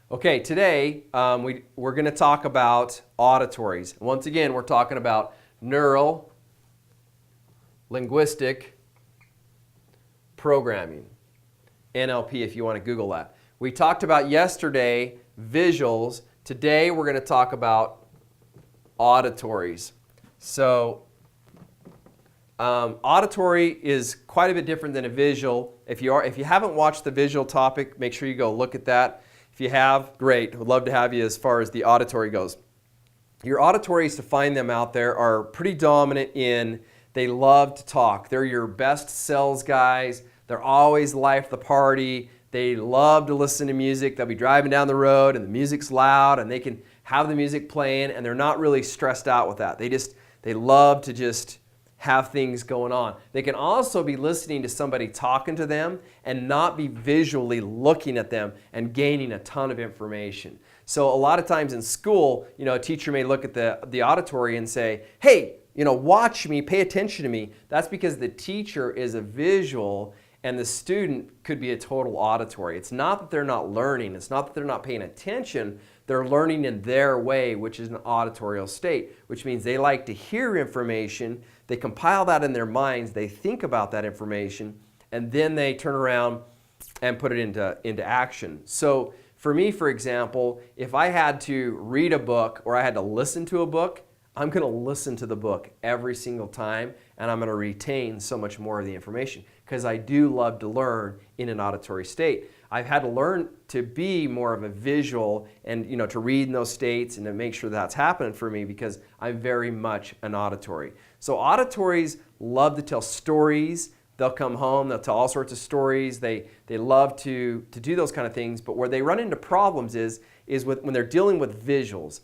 Okay, today we're going to talk about auditories. Once again, we're talking about neuro-linguistic programming, NLP if you want to Google that. We talked about yesterday visuals. Today we're going to talk about auditories. So auditory is quite a bit different than a visual. If you haven't watched the visual topic, make sure you go look at that. If you have, great. We'd love to have you as far as the auditory goes. Your auditories, to find them out there, are pretty dominant in they love to talk. They're your best sales guys. They're always the life of the party. They love to listen to music. They'll be driving down the road and the music's loud and they can have the music playing and they're not really stressed out with that. They love to just have things going on. They can also be listening to somebody talking to them and not be visually looking at them and gaining a ton of information. So a lot of times in school, a teacher may look at the auditory and say, hey, watch me, pay attention to me. That's because the teacher is a visual and the student could be a total auditory. It's not that they're not learning. It's not that they're not paying attention. They're learning in their way, which is an auditorial state, which means they like to hear information. They compile that in their minds. They think about that information, and then they turn around and put it into action. So for me, for example, if I had to read a book or I had to listen to a book, I'm going to listen to the book every single time, and I'm going to retain so much more of the information because I do love to learn in an auditory state. I've had to learn to be more of a visual and to read in those states and to make sure that's happening for me because I'm very much an auditory. So auditories love to tell stories. They'll come home, they'll tell all sorts of stories. They love to do those kind of things, but where they run into problems is when they're dealing with visuals.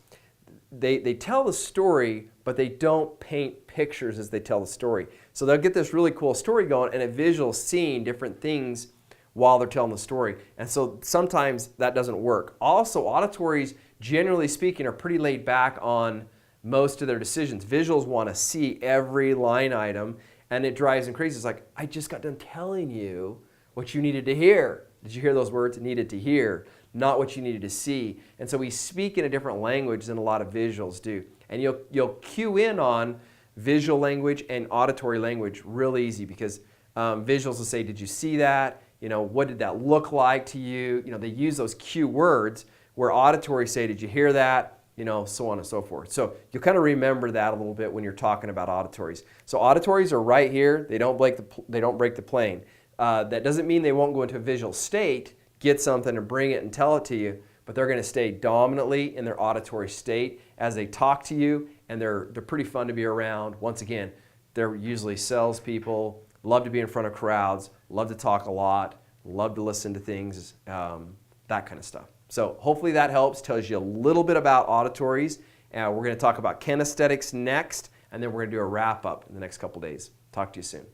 They tell the story, but they don't paint pictures as they tell the story. So they'll get this really cool story going and a visual seeing different things while they're telling the story. And so sometimes that doesn't work. Also, auditories, generally speaking, are pretty laid back on most of their decisions. Visuals want to see every line item, and it drives them crazy. It's like, I just got done telling you what you needed to hear. Did you hear those words? Needed to hear, not what you needed to see. And so we speak in a different language than a lot of visuals do. And you'll cue in on visual language and auditory language real easy because visuals will say, did you see that? What did that look like to you? They use those cue words where auditory say, did you hear that? So on and so forth. So you'll kind of remember that a little bit when you're talking about auditories. So auditories are right here. They don't break the plane. That doesn't mean they won't go into a visual state, get something and bring it and tell it to you, but they're going to stay dominantly in their auditory state as they talk to you, and they're pretty fun to be around. Once again, they're usually salespeople, love to be in front of crowds, love to talk a lot, love to listen to things, that kind of stuff. So hopefully that helps, tells you a little bit about auditories. We're going to talk about kinesthetics next, and then we're going to do a wrap up in the next couple days. Talk to you soon.